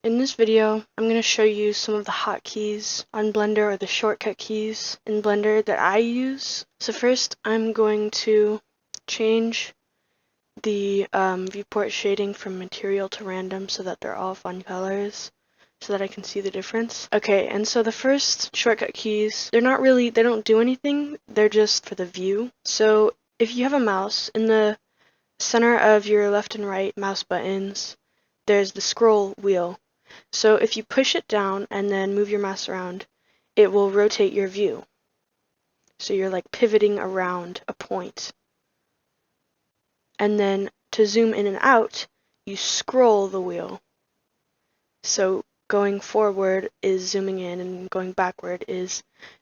In this video, I'm going to show you some of the hotkeys on Blender, or the shortcut keys in Blender that I use. So first, I'm going to change the viewport shading from material to random so that they're all fun colors, so that I can see the difference. Okay, and so the first shortcut keys, they don't do anything, they're just for the view. So if you have a mouse, in the center of your left and right mouse buttons, there's the scroll wheel. So if you push it down and then move your mouse around, it will rotate your view. So you're like pivoting around a point. And then to zoom in and out, you scroll the wheel. So going forward is zooming in and going backward is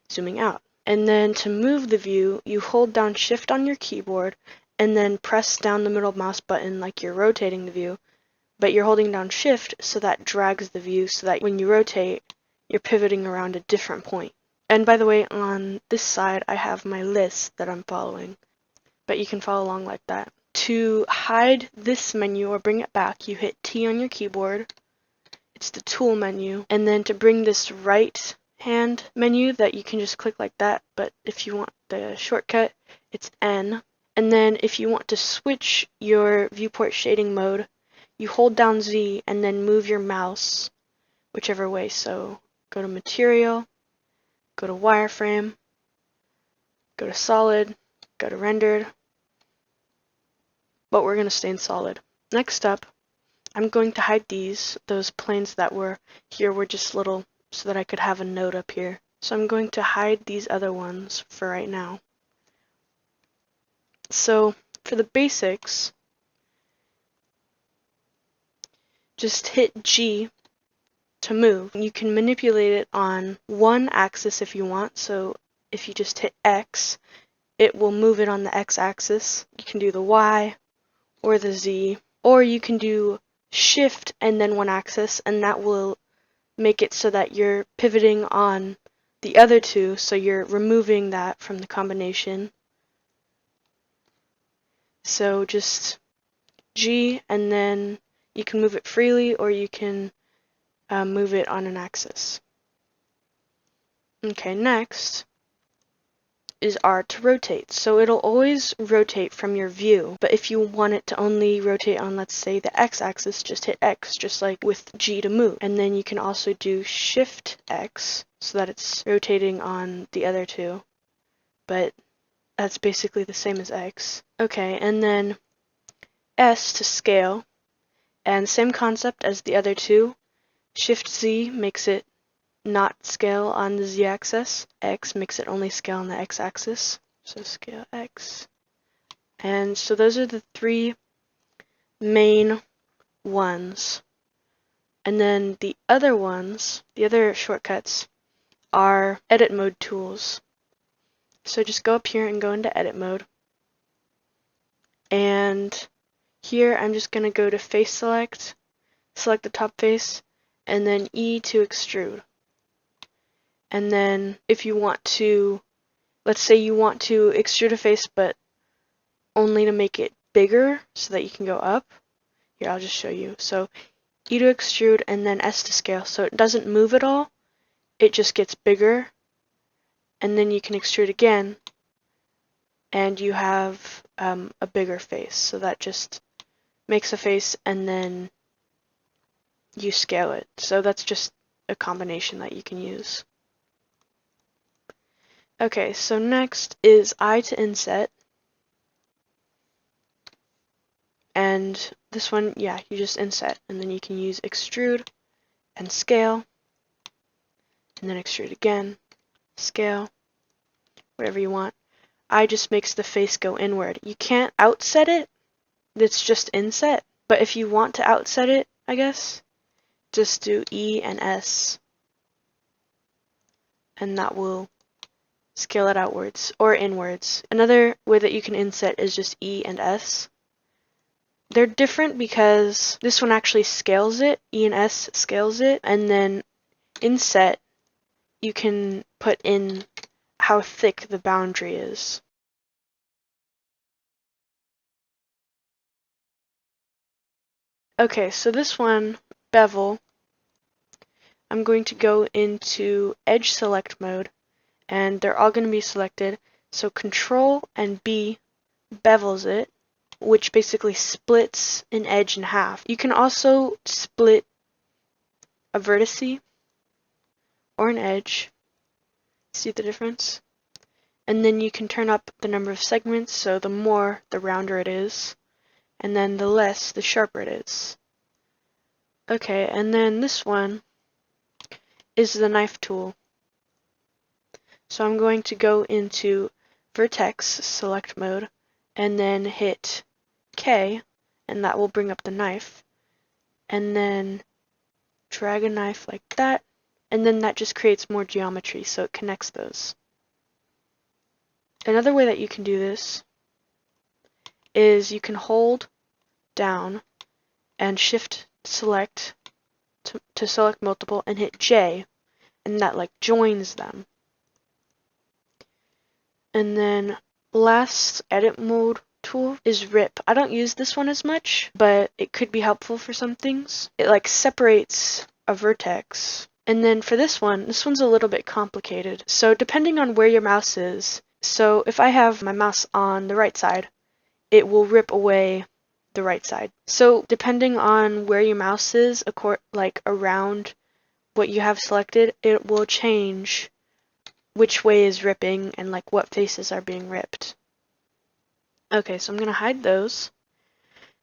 zooming out. And then to move the view, you hold down Shift on your keyboard and then press down the middle mouse button like you're rotating the view. But you're holding down Shift, so that drags the view so that when you rotate, you're pivoting around a different point. And by the way, on this side, I have my list that I'm following, but you can follow along like that. To hide this menu or bring it back, you hit T on your keyboard. It's the tool menu. And then to bring this right hand menu that you can just click like that, but if you want the shortcut, it's N. And then if you want to switch your viewport shading mode, you hold down Z and then move your mouse whichever way. So go to Material, go to Wireframe, go to Solid, go to Rendered, but we're going to stay in Solid. Next up, I'm going to hide those planes that were here were just little so that I could have a node up here. So I'm going to hide these other ones for right now. So for the basics, just hit G to move. You can manipulate it on one axis if you want. So if you just hit X, it will move it on the X axis. You can do the Y or the Z, or you can do Shift and then one axis, and that will make it so that you're pivoting on the other two, so you're removing that from the combination. So just G, and then you can move it freely, or you can move it on an axis. Okay, next is R to rotate. So it'll always rotate from your view, but if you want it to only rotate on, let's say, the X axis, just hit X, just like with G to move. And then you can also do Shift X so that it's rotating on the other two, but that's basically the same as X. Okay, and then S to scale, and same concept as the other two. Shift Z makes it not scale on the Z-axis. X makes it only scale on the X-axis. So scale X. And so those are the three main ones. And then the other ones, the other shortcuts, are edit mode tools. So just go up here and go into edit mode. And here I'm just going to go to face select, select the top face, and then E to extrude. And then if you want to, let's say you want to extrude a face but only to make it bigger so that you can go up. Here, I'll just show you. So E to extrude and then S to scale. So it doesn't move at all, it just gets bigger. And then you can extrude again and you have a bigger face. So that just makes a face and then you scale it. So that's just a combination that you can use. Okay, so next is I to inset. And this one, yeah, you just inset, and then you can use extrude and scale, and then extrude again, scale, whatever you want. I just makes the face go inward. You can't outset it, it's just inset, but if you want to outset it, I guess, just do E and S, and that will scale it outwards or inwards. Another way that you can inset is just E and S. They're different because this one actually scales it, E and S scales it, and then inset, you can put in how thick the boundary is. Okay, so this one, bevel, I'm going to go into edge select mode, and they're all going to be selected. So Control and B bevels it, which basically splits an edge in half. You can also split a vertice or an edge. See the difference? And then you can turn up the number of segments, so the more, the rounder it is, and then the less, the sharper it is. Okay, and then this one is the knife tool. So I'm going to go into vertex select mode and then hit K, and that will bring up the knife, and then drag a knife like that, and then that just creates more geometry, so it connects those. Another way that you can do this is you can hold down and shift select to select multiple and hit J, and that like joins them. And then last edit mode tool is rip. I don't use this one as much, but it could be helpful for some things. It like separates a vertex. And then for this one's a little bit complicated. So depending on where your mouse is, so if I have my mouse on the right side, it will rip away the right side. So depending on where your mouse is, like around what you have selected, it will change which way is ripping and like what faces are being ripped. Okay, so I'm going to hide those.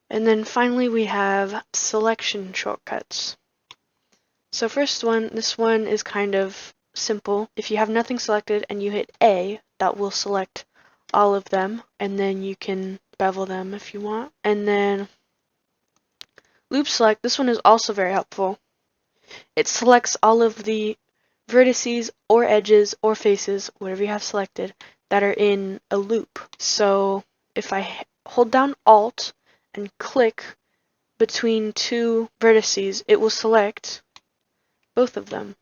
And then finally we have selection shortcuts. So first one, this one is kind of simple. If you have nothing selected and you hit A, that will select all of them, and then you can bevel them if you want. And then loop select, this one is also very helpful. It selects all of the vertices or edges or faces, whatever you have selected, that are in a loop. So if I hold down Alt and click between two vertices, it will select both of them.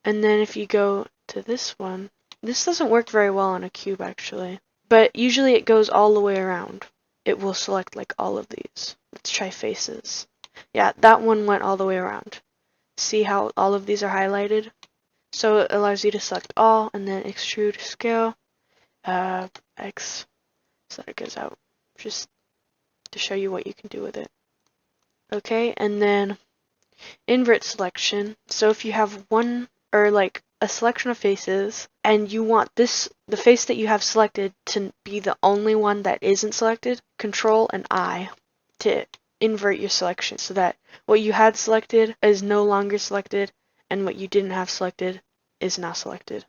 And then if you go to this one, this doesn't work very well on a cube actually, but usually it goes all the way around. It will select like all of these. Let's try faces. Yeah, that one went all the way around. See how all of these are highlighted? So it allows you to select all and then extrude scale X so that it goes out, just to show you what you can do with it. Okay, and then invert selection. So if you have one or like a selection of faces and you want the face that you have selected to be the only one that isn't selected, Control and I to invert your selection so that what you had selected is no longer selected and what you didn't have selected is now selected.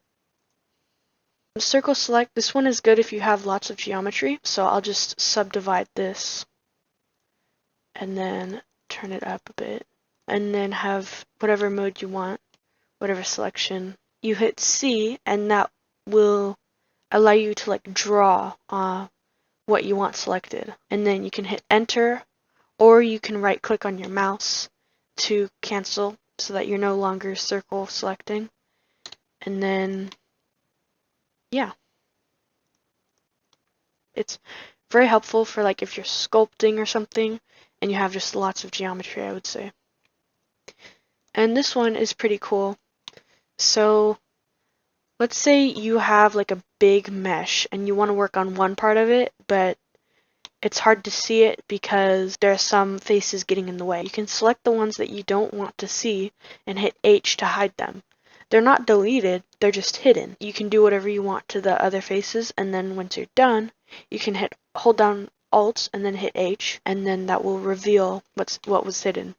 Circle select, this one is good if you have lots of geometry, so I'll just subdivide this and then turn it up a bit and then have whatever mode you want, whatever selection. You hit C and that will allow you to like draw what you want selected, and then you can hit enter or you can right click on your mouse to cancel so that you're no longer circle selecting. And then yeah, it's very helpful for like if you're sculpting or something and you have just lots of geometry, I would say. And this one is pretty cool. So let's say you have like a big mesh and you want to work on one part of it, but it's hard to see it because there are some faces getting in the way. You can select the ones that you don't want to see and hit H to hide them. They're not deleted, they're just hidden. You can do whatever you want to the other faces, and then once you're done, you can hold down Alt and then hit H, and then that will reveal what was hidden.